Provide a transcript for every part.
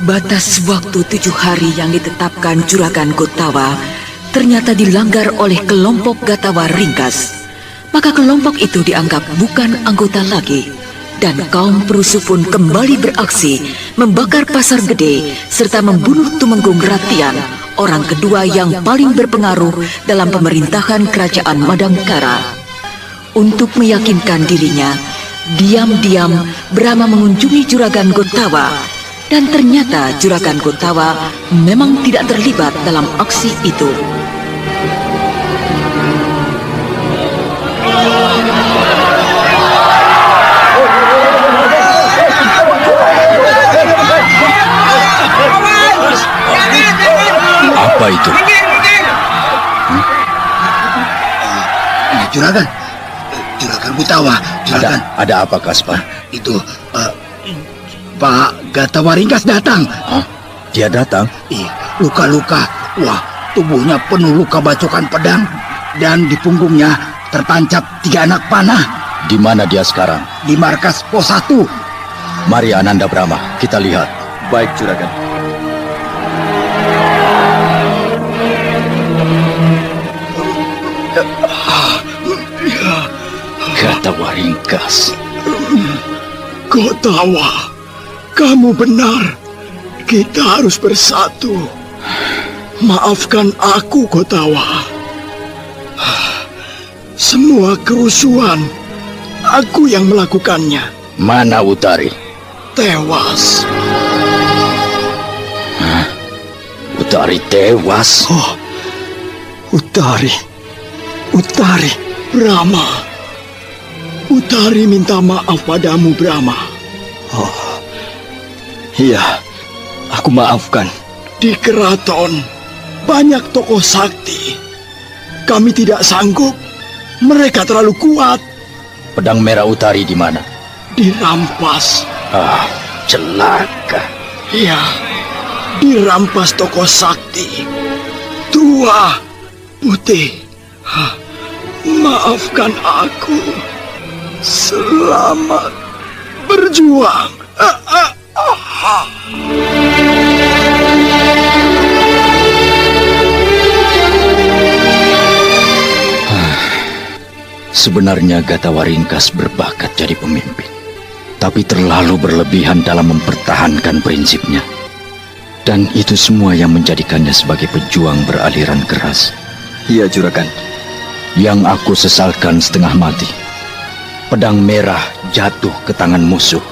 Batas waktu 7 hari yang ditetapkan Juragan Gotawa ternyata dilanggar oleh kelompok Gatawa Ringkas. Maka kelompok itu dianggap bukan anggota lagi, dan kaum perusuh pun kembali beraksi membakar pasar gede serta membunuh Tumenggung Ratian, orang kedua yang paling berpengaruh dalam pemerintahan kerajaan Madangkara. Untuk meyakinkan dirinya, diam-diam Brahma mengunjungi Juragan Gotawa, dan ternyata Juragan Gotawa memang tidak terlibat dalam aksi itu. Apa itu? Juragan Gotawa, Juragan. Ada apa, Kaspar? Itu Pak Gatawa Ringkas datang. Hah? Dia datang? Luka-luka. Wah, tubuhnya penuh luka bacokan pedang, dan di punggungnya tertancap 3 anak panah. Di mana dia sekarang? Di markas pos 1. Mari Ananda Brahma, kita lihat. Baik, Juragan. Gatawa Ringkas. Gotawa, kamu benar. Kita harus bersatu. Maafkan aku, Gotawa. Semua kerusuhan, aku yang melakukannya. Mana Utari? Tewas. Utari tewas? Oh, Utari. Brahma. Utari minta maaf padamu, Brahma. Oh, iya, aku maafkan. Di keraton banyak tokoh sakti. Kami tidak sanggup. Mereka terlalu kuat. Pedang merah Utari di mana? Dirampas. Celaka. Iya, dirampas tokoh sakti. Tua, putih. Maafkan aku. Selamat berjuang. Sebenarnya Gatawa Ringkas berbakat jadi pemimpin, tapi terlalu berlebihan dalam mempertahankan prinsipnya. Dan itu semua yang menjadikannya sebagai pejuang beraliran keras. Iya, Juragan. Yang aku sesalkan setengah mati, pedang merah jatuh ke tangan musuh.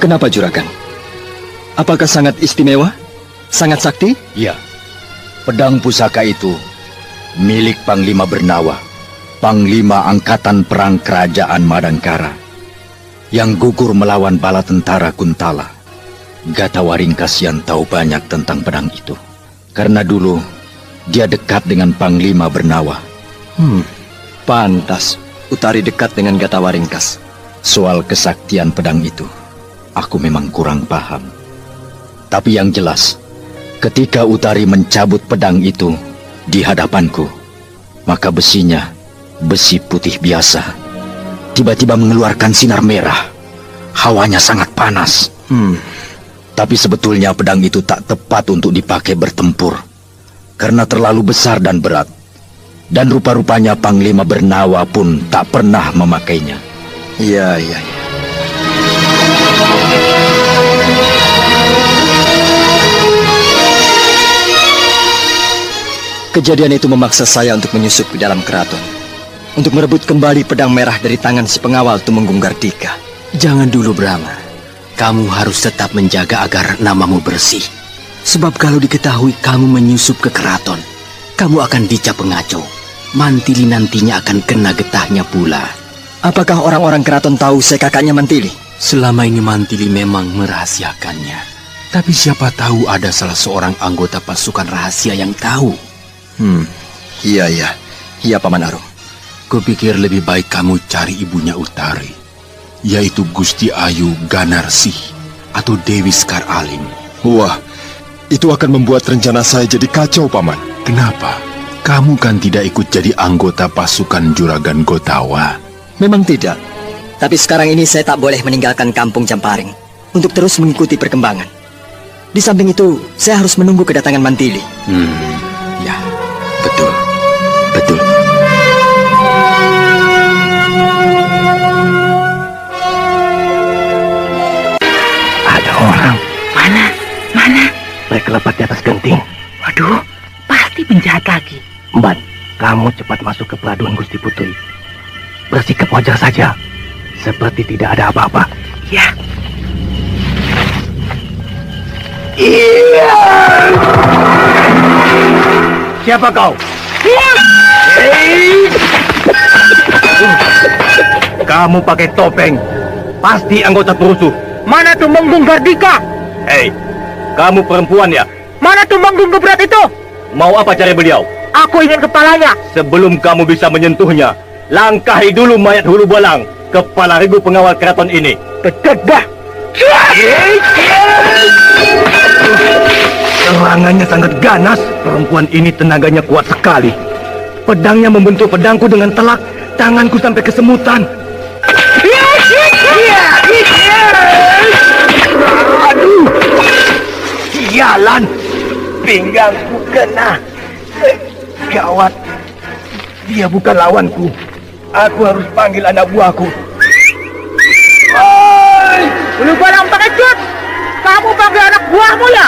Kenapa, Juragan? Apakah sangat istimewa? Sangat sakti? Ya, pedang pusaka itu milik Panglima Bernawa, Panglima Angkatan Perang Kerajaan Madangkara, yang gugur melawan bala tentara Kuntala. Gatawa Ringkas yang tahu banyak tentang pedang itu, karena dulu dia dekat dengan Panglima Bernawa. Pantas Utari dekat dengan Gatawa Ringkas. Soal kesaktian pedang itu, aku memang kurang paham. Tapi yang jelas, ketika Utari mencabut pedang itu di hadapanku, maka besinya, besi putih biasa, tiba-tiba mengeluarkan sinar merah. Hawanya sangat panas. Tapi sebetulnya pedang itu tak tepat untuk dipakai bertempur, karena terlalu besar dan berat. Dan rupa-rupanya Panglima Bernawa pun tak pernah memakainya. Iya. Kejadian itu memaksa saya untuk menyusup ke dalam keraton, untuk merebut kembali pedang merah dari tangan si pengawal Tumenggung Gardika. Jangan dulu, Brahma. Kamu harus tetap menjaga agar namamu bersih. Sebab kalau diketahui kamu menyusup ke keraton, kamu akan dicap pengacau. Mantili nantinya akan kena getahnya pula. Apakah orang-orang keraton tahu saya kakaknya Mantili? Selama ini Mantili memang merahasiakannya. Tapi siapa tahu ada salah seorang anggota pasukan rahasia yang tahu. Iya, Paman Arum. Kupikir lebih baik kamu cari ibunya Utari, yaitu Gusti Ayu Ganarsih atau Dewi Sekar Alim. Wah, itu akan membuat rencana saya jadi kacau, Paman. Kenapa? Kamu kan tidak ikut jadi anggota pasukan Juragan Gotawa. Memang tidak. Tapi sekarang ini saya tak boleh meninggalkan kampung Camparing untuk terus mengikuti perkembangan. Di samping itu, saya harus menunggu kedatangan Mantili. Ya, betul. Betul. Ada orang. Mana? Mana? Mereka lepat di atas genting. Waduh, pasti penjahat lagi. Mban, kamu cepat masuk ke peladuan Gusti Putri. Bersikap wajar saja, seperti tidak ada apa-apa. Ya. Iya. Siapa kau? Kamu pakai topeng. Pasti anggota perusuh. Mana Tumenggung Gardika? Hei, kamu perempuan ya? Mana Tumenggung Gebrat itu? Mau apa cari beliau? Aku ingin kepalanya. Sebelum kamu bisa menyentuhnya, langkahi dulu mayat Hulu Balang, kepala regu pengawal keraton ini. Tegak. Serangannya sangat ganas. Perempuan ini tenaganya kuat sekali. Pedangnya membentuk pedangku dengan telak. Tanganku sampai kesemutan. Aduh, sialan, pinggangku kena. Gawat, dia bukan lawanku. Aku harus panggil anak buahku. Hulu Balang pengecut. Kamu panggil anak buahmu ya?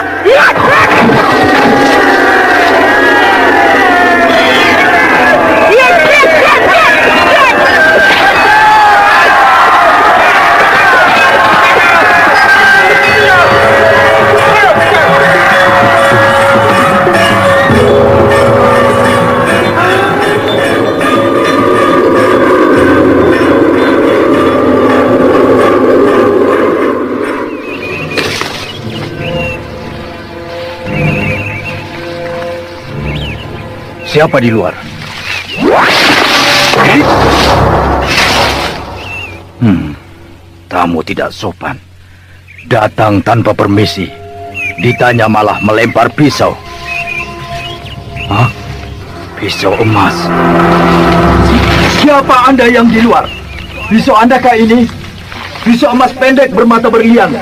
Siapa di luar? Tamu tidak sopan. Datang tanpa permisi. Ditanya malah melempar pisau. Hah? Pisau emas. Siapa Anda yang di luar? Pisau Andakah ini? Pisau emas pendek bermata berlian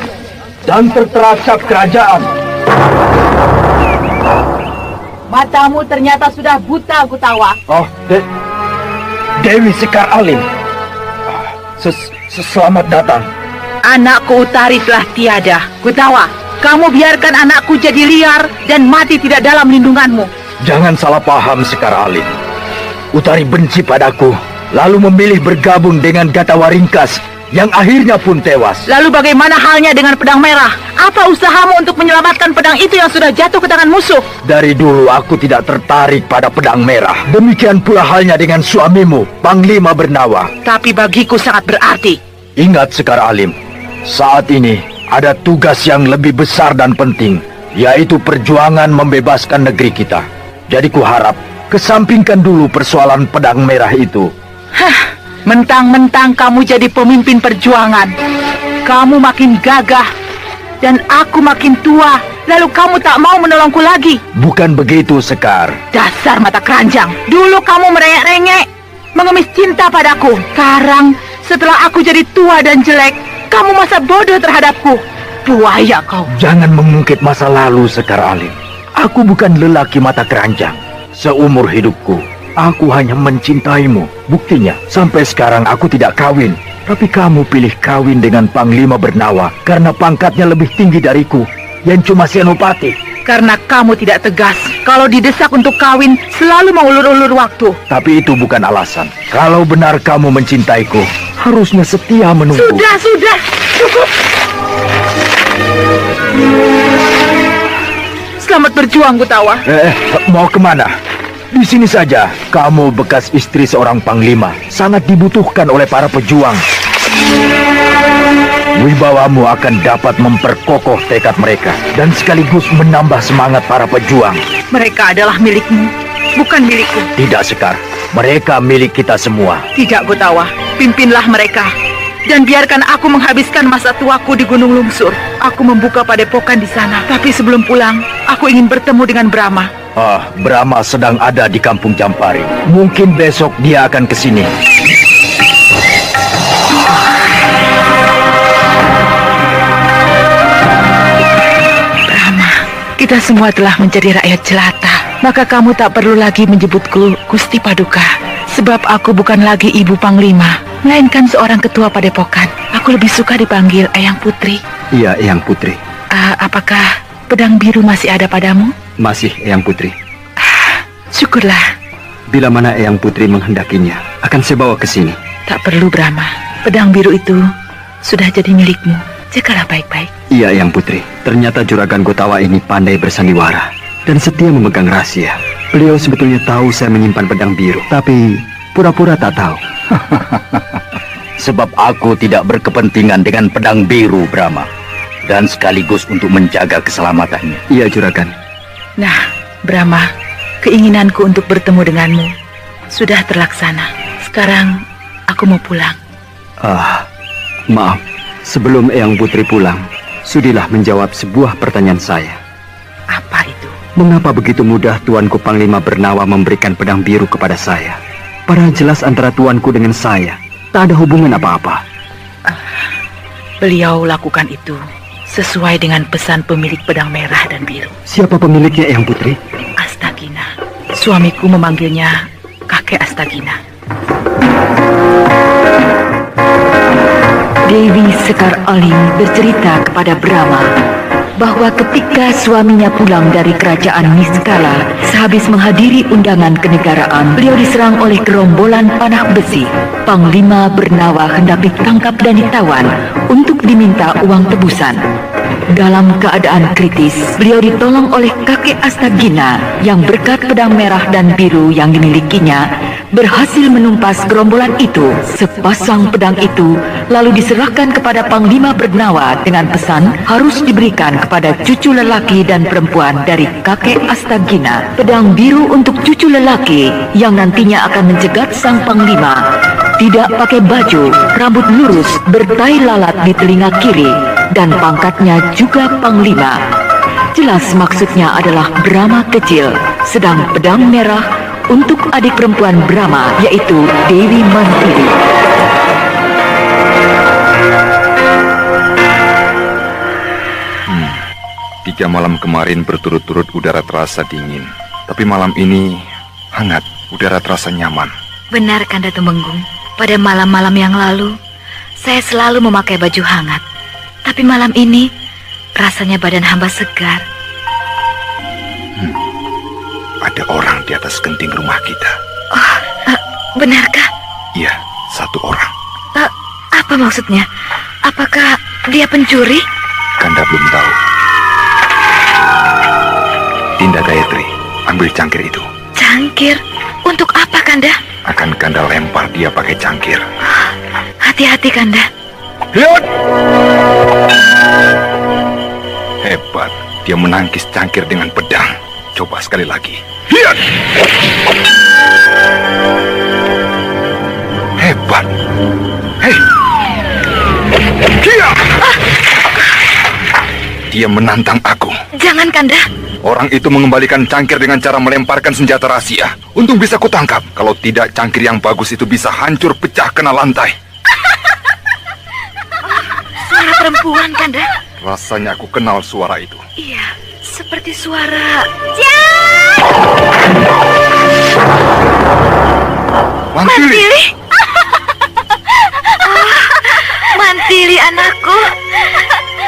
dan tertera cap kerajaan. Matamu ternyata sudah buta, Gutawa. Oh, Dewi Sekar Alim. Selamat datang. Anakku Utari telah tiada. Gutawa, kamu biarkan anakku jadi liar dan mati tidak dalam lindunganmu. Jangan salah paham, Sekar Alim. Utari benci padaku, lalu memilih bergabung dengan Gatawa Ringkas, yang akhirnya pun tewas. Lalu bagaimana halnya dengan pedang merah? Apa usahamu untuk menyelamatkan pedang itu yang sudah jatuh ke tangan musuh? Dari dulu aku tidak tertarik pada pedang merah. Demikian pula halnya dengan suamimu, Panglima Bernawa. Tapi bagiku sangat berarti. Ingat, Sekar Alim, saat ini ada tugas yang lebih besar dan penting, yaitu perjuangan membebaskan negeri kita. Jadi kuharap kesampingkan dulu persoalan pedang merah itu. Hah, mentang-mentang kamu jadi pemimpin perjuangan. Kamu makin gagah dan aku makin tua. Lalu kamu tak mau menolongku lagi. Bukan begitu, Sekar. Dasar mata keranjang. Dulu kamu merengek-rengek, mengemis cinta padaku. Sekarang, setelah aku jadi tua dan jelek, kamu masa bodoh terhadapku. Buaya kau. Jangan mengungkit masa lalu, Sekar Alim. Aku bukan lelaki mata keranjang. Seumur hidupku, aku hanya mencintaimu. Buktinya, sampai sekarang aku tidak kawin. Tapi kamu pilih kawin dengan Panglima Bernawa karena pangkatnya lebih tinggi dariku, yang cuma senopati. Karena kamu tidak tegas. Kalau didesak untuk kawin, selalu mengulur-ulur waktu. Tapi itu bukan alasan. Kalau benar kamu mencintaiku, harusnya setia menunggu. Sudah, cukup. Selamat berjuang, Gutawa. Mau kemana? Di sini saja. Kamu bekas istri seorang panglima, sangat dibutuhkan oleh para pejuang. Wibawamu akan dapat memperkokoh tekad mereka dan sekaligus menambah semangat para pejuang. Mereka adalah milikmu, bukan milikku. Tidak, Sekar. Mereka milik kita semua. Tidak, Gutawa. Pimpinlah mereka. Dan biarkan aku menghabiskan masa tuaku di Gunung Lungsur. Aku membuka padepokan di sana. Tapi sebelum pulang, aku ingin bertemu dengan Brahma. Brahma sedang ada di Kampung Jampari. Mungkin besok dia akan ke sini. Brahma. kita semua telah menjadi rakyat jelata, maka kamu tak perlu lagi menyebutku Gusti Paduka. Sebab aku bukan lagi ibu Panglima, melainkan seorang ketua padepokan. Aku lebih suka dipanggil Eyang Putri. Iya, Eyang Putri. Apakah pedang biru masih ada padamu? Masih, Eyang Putri. Syukurlah. Bila mana Eyang Putri menghendakinya, akan saya bawa ke sini. Tak perlu, Brahma. Pedang biru itu sudah jadi milikmu. Jagalah baik-baik. Iya, Eyang Putri. Ternyata Juragan Gotawa ini pandai bersandiwara dan setia memegang rahasia. Beliau sebetulnya tahu saya menyimpan pedang biru, tapi pura-pura tak tahu. Sebab aku tidak berkepentingan dengan pedang biru, Brahma. Dan sekaligus untuk menjaga keselamatannya. Iya, Juragan. Nah, Brahma, keinginanku untuk bertemu denganmu sudah terlaksana. Sekarang aku mau pulang. Maaf. Sebelum Eyang Putri pulang, sudilah menjawab sebuah pertanyaan saya. Apa itu? Mengapa begitu mudah Tuanku Panglima Bernawa memberikan pedang biru kepada saya? Padahal jelas antara Tuanku dengan saya tak ada hubungan apa-apa. Beliau lakukan itu sesuai dengan pesan pemilik pedang merah dan biru. Siapa pemiliknya, Eyang Putri? Astagina. Suamiku memanggilnya kakek Astagina. Dewi Sekar Aling bercerita kepada Brahma bahwa ketika suaminya pulang dari kerajaan Niskala, sehabis menghadiri undangan kenegaraan, beliau diserang oleh gerombolan panah besi. Panglima Bernawa hendak ditangkap dan ditawan untuk diminta uang tebusan. Dalam keadaan kritis, beliau ditolong oleh kakek Astagina yang berkat pedang merah dan biru yang dimilikinya berhasil menumpas gerombolan itu. Sepasang pedang itu lalu diserahkan kepada Panglima Bernawa dengan pesan harus diberikan kepada cucu lelaki dan perempuan dari kakek Astagina. Pedang biru untuk cucu lelaki yang nantinya akan mencegat sang Panglima. Tidak pakai baju, rambut lurus, bertai lalat di telinga kiri, dan pangkatnya juga Panglima. Jelas maksudnya adalah Brahma kecil, sedang pedang merah untuk adik perempuan Brahma, yaitu Dewi Mantili. Tiga malam kemarin berturut-turut udara terasa dingin, tapi malam ini hangat, udara terasa nyaman. Benar, Kanda Tumenggung. Pada malam-malam yang lalu, saya selalu memakai baju hangat. Tapi malam ini, rasanya badan hamba segar. Ada orang di atas genting rumah kita. Oh, benarkah? Iya, satu orang. Apa maksudnya? Apakah dia pencuri? Kanda belum tahu. Dinda Gayatri, ambil cangkir itu. Cangkir? Untuk apa, Kanda? Akan Kanda lempar dia pakai cangkir. Hati-hati, Kanda. Lihat! Hebat, dia menangkis cangkir dengan pedang. Coba sekali lagi. Lihat! Hebat. Hei! Dia menantang aku. Jangan, Kanda. Orang itu mengembalikan cangkir dengan cara melemparkan senjata rahasia. Untung bisa kutangkap. Kalau tidak, cangkir yang bagus itu bisa hancur pecah kena lantai. Suara perempuan, Kanda. Rasanya aku kenal suara itu. Iya, seperti suara... Mantili! Mantili, anakku.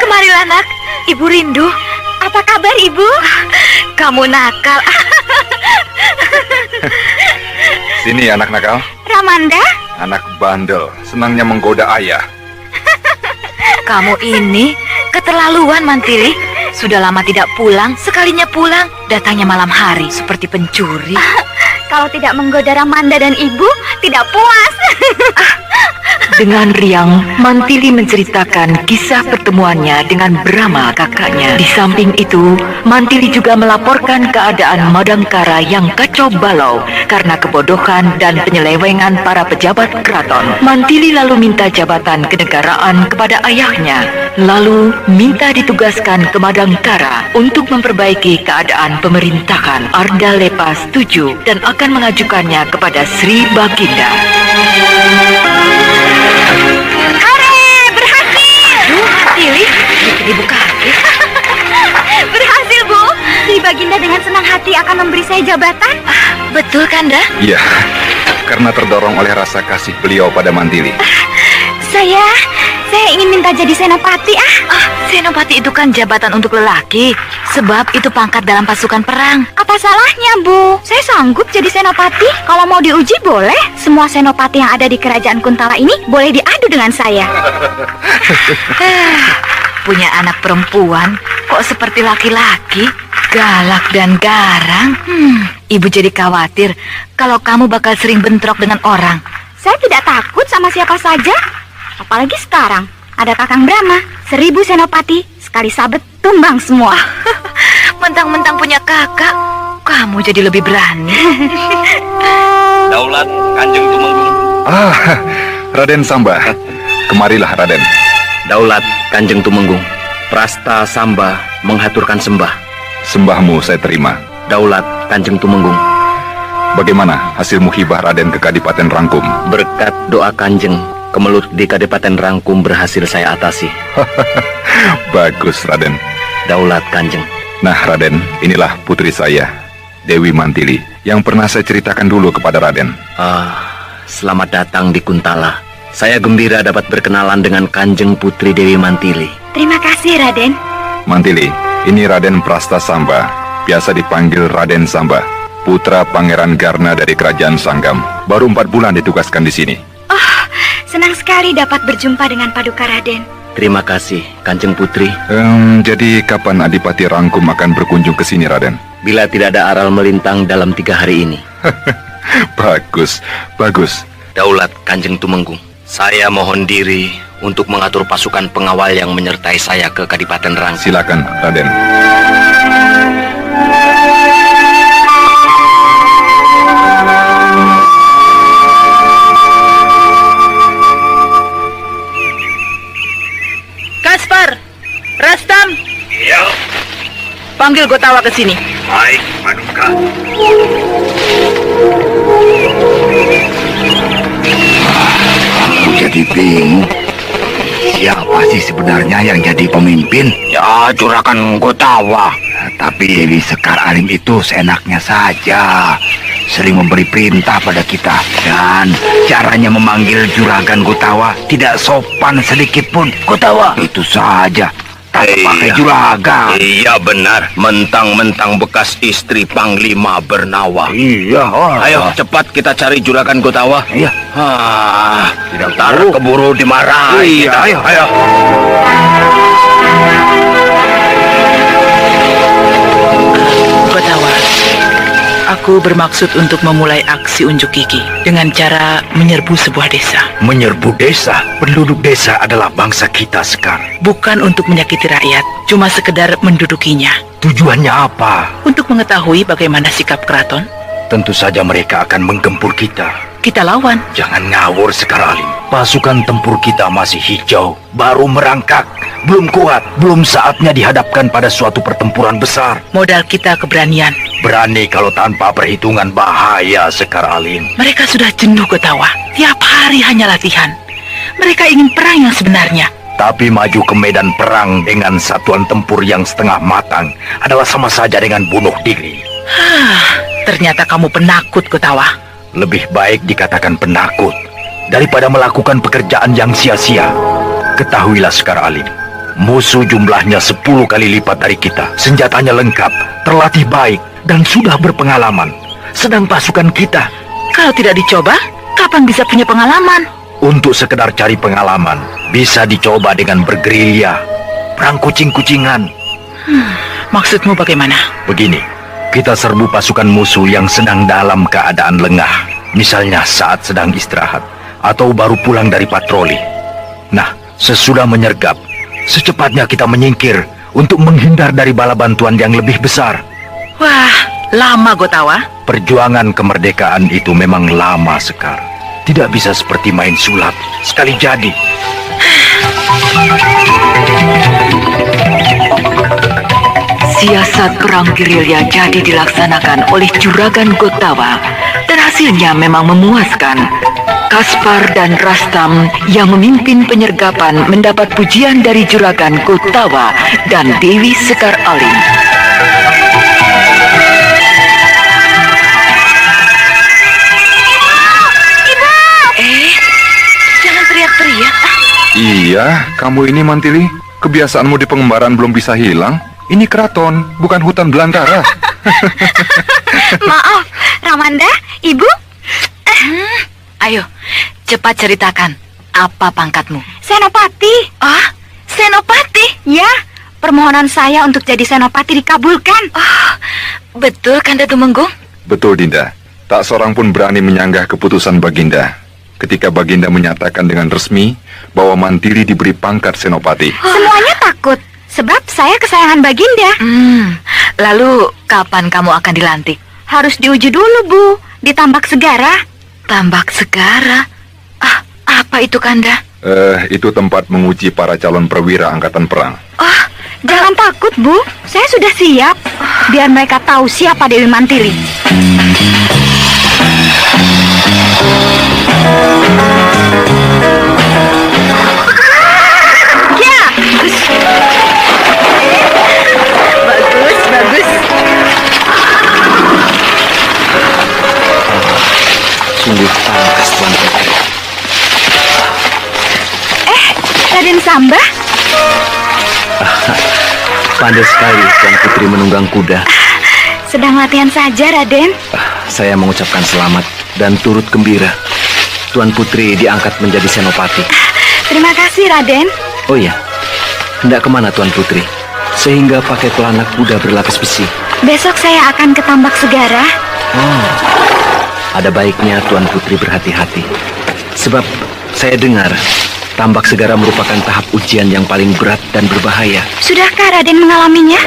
Kemarilah, anak. Ibu rindu. Apa kabar, Ibu? Kamu nakal. Sini, anak nakal. Ramanda? Anak bandel, senangnya menggoda ayah. Kamu ini keterlaluan, Mantili. Sudah lama tidak pulang, sekalinya pulang, datangnya malam hari seperti pencuri. Kalau tidak menggoda Ramanda dan Ibu, tidak puas. Dengan riang, Mantili menceritakan kisah pertemuannya dengan Brahma kakaknya. Di samping itu, Mantili juga melaporkan keadaan Madangkara yang kacau balau karena kebodohan dan penyelewengan para pejabat keraton. Mantili lalu minta jabatan kenegaraan kepada ayahnya, lalu minta ditugaskan ke Madangkara untuk memperbaiki keadaan pemerintahan. Arda Lepa setuju dan akan mengajukannya kepada Sri Baginda. Mantili, bikin ibu kaget. Berhasil, Bu. Baginda dengan senang hati akan memberi saya jabatan? Betul, Kanda? Iya, karena terdorong oleh rasa kasih beliau pada Mantili. Saya ingin minta jadi senopati. Senopati itu kan jabatan untuk lelaki, sebab itu pangkat dalam pasukan perang. Apa salahnya, Bu? Saya sanggup jadi senopati. Kalau mau diuji boleh. Semua senopati yang ada di kerajaan Kuntala ini boleh diadu dengan saya. Punya anak perempuan kok seperti laki-laki, galak dan garang. Ibu jadi khawatir kalau kamu bakal sering bentrok dengan orang. Saya tidak takut sama siapa saja. Apalagi sekarang ada Kakang Brahma, 1000 senopati, sekali sabet tumbang semua. Mentang-mentang punya kakak, kamu jadi lebih berani. Daulat Kanjeng Tumenggung. Raden Samba. Kemarilah, Raden. Daulat Kanjeng Tumenggung, Prasta Samba menghaturkan sembah. Sembahmu saya terima. Daulat Kanjeng Tumenggung. Bagaimana hasil muhibah Raden ke Kadipaten Rangkum? Berkat doa Kanjeng, kemelut di Kadipaten Rangkum berhasil saya atasi. Bagus, Raden. Daulat Kanjeng. Nah, Raden, inilah putri saya, Dewi Mantili, yang pernah saya ceritakan dulu kepada Raden. Selamat datang di Kuntala. Saya gembira dapat berkenalan dengan Kanjeng Putri Dewi Mantili. Terima kasih, Raden. Mantili, ini Raden Prasta Samba, biasa dipanggil Raden Samba, putra Pangeran Garna dari Kerajaan Sanggam. Baru 4 bulan ditugaskan di sini. Senang sekali dapat berjumpa dengan Paduka Raden. Terima kasih, Kanjeng Putri. Jadi kapan Adipati Rangkum akan berkunjung ke sini, Raden? Bila tidak ada aral melintang dalam 3 hari ini. Bagus, bagus. Daulat Kanjeng Tumenggung, saya mohon diri untuk mengatur pasukan pengawal yang menyertai saya ke Kadipaten Rangkum. Silakan, Raden. Kaspar, Rastam. Iya. Panggil Gotawa ke sini. Baik, Paduka. Aku jadi bingung. Siapa sih sebenarnya yang jadi pemimpin? Ya, Juragan Gotawa. Tapi Dewi Sekar Alim itu seenaknya saja. Sering memberi perintah pada kita. Dan caranya memanggil Juragan Gotawa tidak sopan sedikit pun. Gotawa, itu saja. Tak pakai juragan. Iya benar, mentang-mentang bekas istri Panglima Bernawa. Iya. Ayo cepat kita cari Juragan Gotawa. Iya. Tidak tahu keburu dimarahi. Iya, ayo. Gotawa, aku bermaksud untuk memulai aksi unjuk gigi dengan cara menyerbu sebuah desa. Menyerbu desa? Penduduk desa adalah bangsa kita, Sekar. Bukan untuk menyakiti rakyat, cuma sekedar mendudukinya. Tujuannya apa? Untuk mengetahui bagaimana sikap keraton. Tentu saja mereka akan menggempur kita. Kita lawan. Jangan ngawur, Sekar Alim. Pasukan tempur kita masih hijau, baru merangkak, belum kuat, belum saatnya dihadapkan pada suatu pertempuran besar. Modal kita keberanian. Berani kalau tanpa perhitungan bahaya, Sekar Alim. Mereka sudah jenuh, Gotawa. Tiap hari hanya latihan. Mereka ingin perang yang sebenarnya. Tapi maju ke medan perang dengan satuan tempur yang setengah matang adalah sama saja dengan bunuh diri. Ternyata kamu penakut, Gotawa. Lebih baik dikatakan penakut daripada melakukan pekerjaan yang sia-sia. Ketahuilah, Sekar Alim, musuh jumlahnya 10 kali lipat dari kita. Senjatanya lengkap, terlatih baik, dan sudah berpengalaman. Sedang pasukan kita, kalau tidak dicoba, kapan bisa punya pengalaman? Untuk sekedar cari pengalaman, bisa dicoba dengan bergerilya, perang kucing-kucingan. Maksudmu bagaimana? Begini, kita serbu pasukan musuh yang sedang dalam keadaan lengah, misalnya saat sedang istirahat, atau baru pulang dari patroli. Nah, sesudah menyergap, secepatnya kita menyingkir untuk menghindar dari bala bantuan yang lebih besar. Wah, lama, Gotawa. Perjuangan kemerdekaan itu memang lama, Sekar. Tidak bisa seperti main sulap, sekali jadi. Siasat perang gerilya jadi dilaksanakan oleh Juragan Gotawa dan hasilnya memang memuaskan. Kaspar dan Rastam yang memimpin penyergapan mendapat pujian dari Juragan Gotawa dan Dewi Sekar Alim. Iya, kamu ini Mantili, kebiasaanmu di pengembaraan belum bisa hilang. Ini keraton, bukan hutan belantara. Maaf, Ramanda, Ibu. Ayo, cepat ceritakan. Apa pangkatmu? Senopati. Ah, Senopati? Ya, permohonan saya untuk jadi senopati dikabulkan. Betul, Kanda Tumenggung? Betul, Dinda. Tak seorang pun berani menyanggah keputusan Baginda ketika Baginda menyatakan dengan resmi bahwa Mantili diberi pangkat senopati. Semuanya takut, sebab saya kesayangan Baginda. Lalu kapan kamu akan dilantik? Harus diuji dulu, Bu, di Tambak Segara. Tambak Segara? Apa itu, Kanda? Itu tempat menguji para calon perwira angkatan perang. Jangan takut, Bu. Saya sudah siap. Biar mereka tahu siapa Dewi Mantili. Ya! Bagus, bagus. Sungguh pantas, Tuan Putri. Raden Samba? Pandai sekali Tuan Putri menunggang kuda. Sedang latihan saja, Raden. Saya mengucapkan selamat dan turut gembira. Tuan Putri diangkat menjadi senopati. Terima kasih, Raden. Oh iya, hendak kemana Tuan Putri? Sehingga pakai pelana kuda berlapis besi. Besok saya akan ke Tambak Segara. Ada baiknya Tuan Putri berhati-hati. Sebab saya dengar Tambak Segara merupakan tahap ujian yang paling berat dan berbahaya. Sudahkah Raden mengalaminya?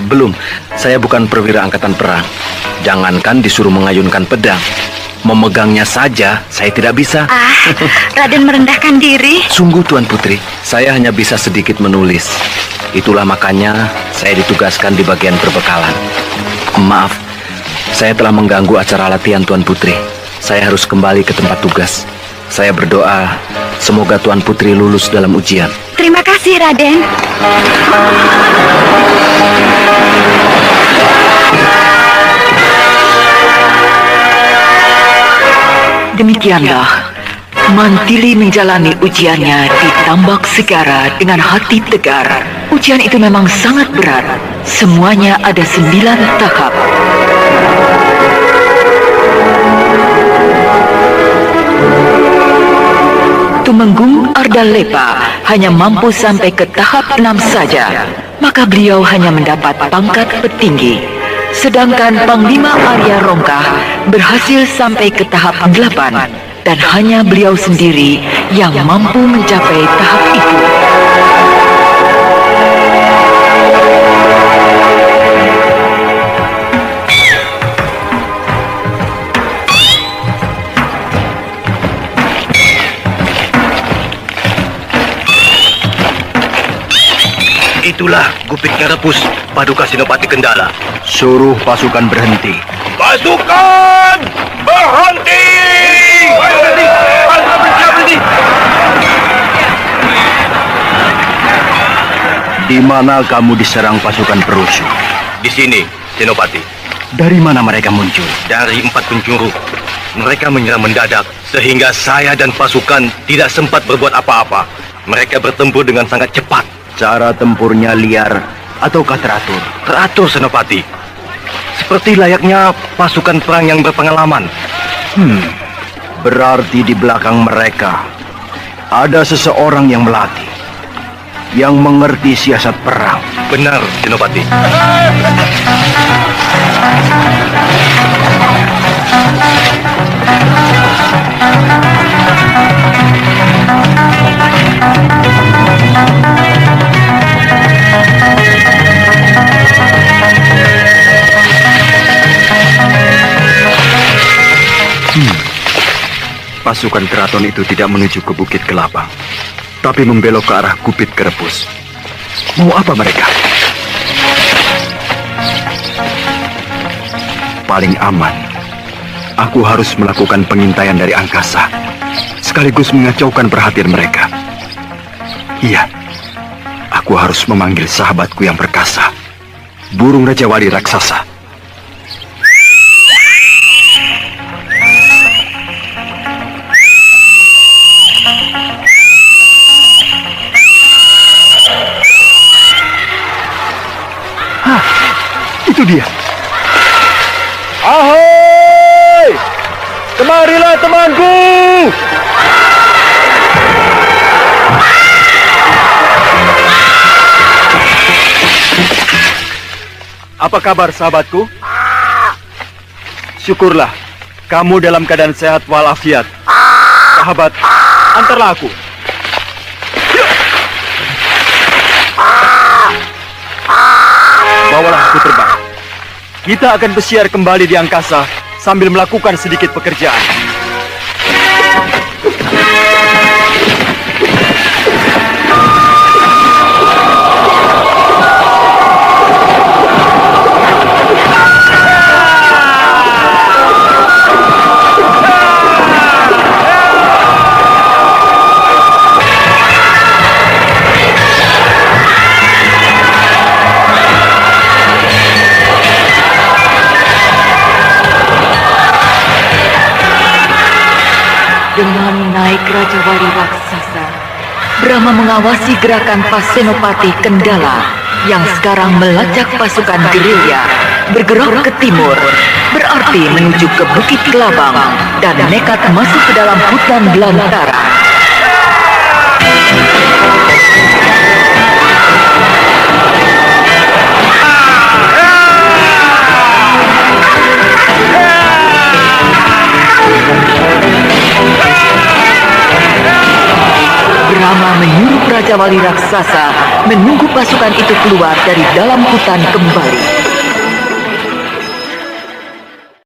Belum. Saya bukan perwira angkatan perang. Jangankan disuruh mengayunkan pedang, memegangnya saja saya tidak bisa. Raden merendahkan diri. Sungguh Tuan Putri, saya hanya bisa sedikit menulis. Itulah makanya saya ditugaskan di bagian perbekalan. Maaf, saya telah mengganggu acara latihan Tuan Putri. Saya harus kembali ke tempat tugas. Saya berdoa semoga Tuan Putri lulus dalam ujian. Terima kasih, Raden. Demikianlah Mantili menjalani ujiannya di Tambak Segara dengan hati tegar. Ujian itu memang sangat berat. Semuanya ada 9 tahap. Tumenggung Ardalepa hanya mampu sampai ke tahap 6 saja, maka beliau hanya mendapat pangkat petinggi. Sedangkan Panglima Arya Rongkah berhasil sampai ke tahap 8, dan hanya beliau sendiri yang mampu mencapai tahap itu. Itulah Gupit Ngarepus, Paduka Senopati Kendala. Suruh pasukan berhenti. Pasukan berhenti! Berhenti! Di mana kamu diserang pasukan perusuh? Di sini, Senopati. Dari mana mereka muncul? Dari 4 penjuru. Mereka menyerang mendadak, sehingga saya dan pasukan tidak sempat berbuat apa-apa. Mereka bertempur dengan sangat cepat. Cara tempurnya liar ataukah teratur? Teratur, Senopati. Seperti layaknya pasukan perang yang berpengalaman. Berarti di belakang mereka ada seseorang yang melatih, yang mengerti siasat perang. Benar, Senopati. Pasukan keraton itu tidak menuju ke Bukit Kelabang, tapi membelok ke arah Gupit Kerepus. Mau apa mereka? Paling aman, aku harus melakukan pengintaian dari angkasa, sekaligus mengacaukan perhatian mereka. Iya, aku harus memanggil sahabatku yang perkasa, burung Rajawali raksasa. Kemarilah temanku! Apa kabar sahabatku? Syukurlah, kamu dalam keadaan sehat walafiat. Sahabat, antarlah aku. Bawalah aku terbang. Kita akan bersiar kembali di angkasa sambil melakukan sedikit pekerjaan. Dengan naik Raja Wali Raksasa, Brahma mengawasi gerakan Pasenopati Kendala yang sekarang melacak pasukan gerilya bergerak ke timur, berarti menuju ke Bukit Kelabang dan nekat masuk ke dalam hutan belantara. Brahma menyuruh Raja Wali Raksasa menunggu pasukan itu keluar dari dalam hutan kembali.